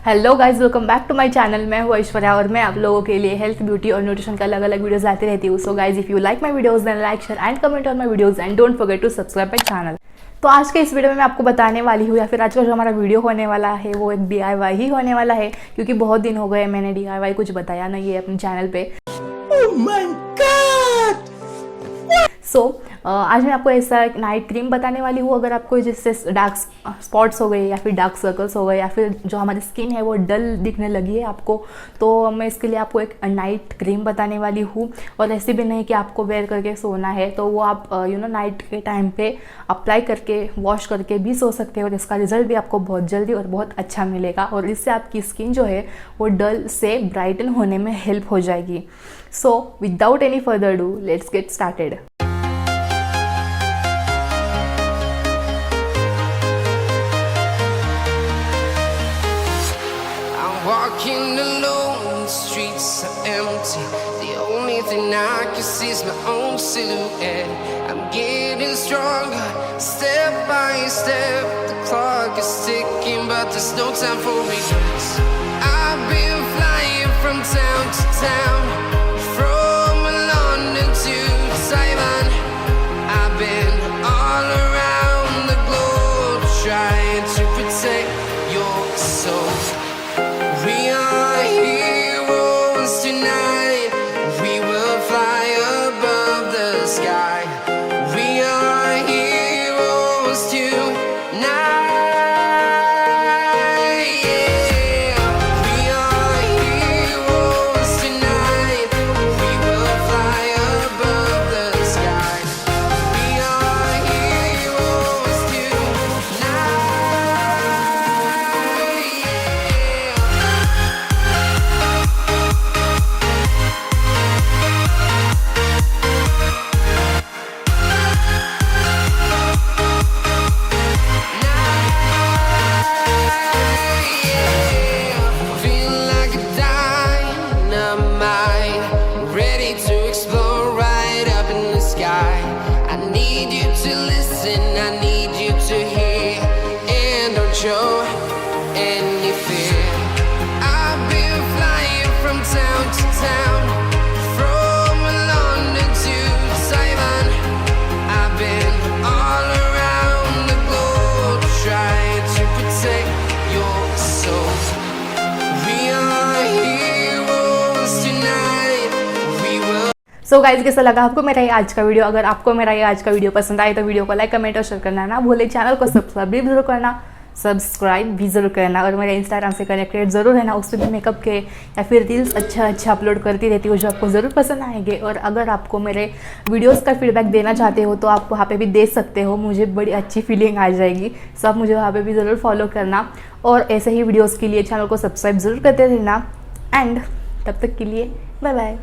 Hello guys, welcome back to my channel. मैं हूँ ऐश्वर्या और मैं आप लोगों के लिए हेल्थ, ब्यूटी और न्यूट्रिशन का अलग अलग वीडियोस लाती रहती हूँ। So guys, if you like my videos then like, share and comment on my videos and don't forget to subscribe my channel. तो आज के इस वीडियो में मैं आपको बताने वाली हूँ, या फिर आज का जो हमारा वीडियो होने वाला है वो एक DIY ही होने वाला है, क्योंकि बहुत दिन हो गए मैंने DIY कुछ बताया नहीं है अपने चैनल पे। Oh my God! आज मैं आपको ऐसा एक नाइट क्रीम बताने वाली हूँ। अगर आपको जिससे डार्क स्पॉट्स हो गए या फिर डार्क सर्कल्स हो गए या फिर जो हमारी स्किन है वो डल दिखने लगी है आपको, तो मैं इसके लिए आपको एक नाइट क्रीम बताने वाली हूँ। और ऐसे भी नहीं कि आपको वेयर करके सोना है, तो वो आप नाइट के टाइम पे अप्लाई करके वॉश करके भी सो सकते हो और इसका रिजल्ट भी आपको बहुत जल्दी और बहुत अच्छा मिलेगा और इससे आपकी स्किन जो है वो डल से ब्राइटन होने में हेल्प हो जाएगी। So without any further do, let's get started. Walking alone, the streets are empty. The only thing I can see is my own silhouette. I'm getting stronger, step by step. The clock is ticking, but there's no time for regrets. I've been flying from town to town, from London to Taiwan. I've been all around the globe, trying to protect your soul. We are heroes tonight. We will fly above the sky. We are heroes tonight. Yeah. We are heroes tonight. We will fly above the sky. We are heroes tonight. Show any fear. I've been flying from town to town, from London to Taiwan. I've been all around the globe, trying to protect your soul. We are heroes tonight. We will. So guys, कैसा लगा आपको मेरा ये आज का video? अगर आपको मेरा ये आज का वीडियो पसंद आए तो वीडियो को लाइक, कमेंट और शेयर करना ना भूले। चैनल को सब्सक्राइब भी जरूर करना, सब्सक्राइब भी ज़रूर करना और मेरे इंस्टाग्राम से कनेक्टेड ज़रूर रहना। उस पर भी मेकअप के या फिर रील्स अच्छा अपलोड करती रहती हूँ जो आपको ज़रूर पसंद आएंगे। और अगर आपको मेरे वीडियोस का फीडबैक देना चाहते हो तो आप वहाँ पे भी दे सकते हो, मुझे बड़ी अच्छी फीलिंग आ जाएगी। सब मुझे वहाँ पे भी ज़रूर फॉलो करना और ऐसे ही वीडियोज़ के लिए चैनल को सब्सक्राइब ज़रूर करते रहना। एंड तब तक के लिए बाय बाय।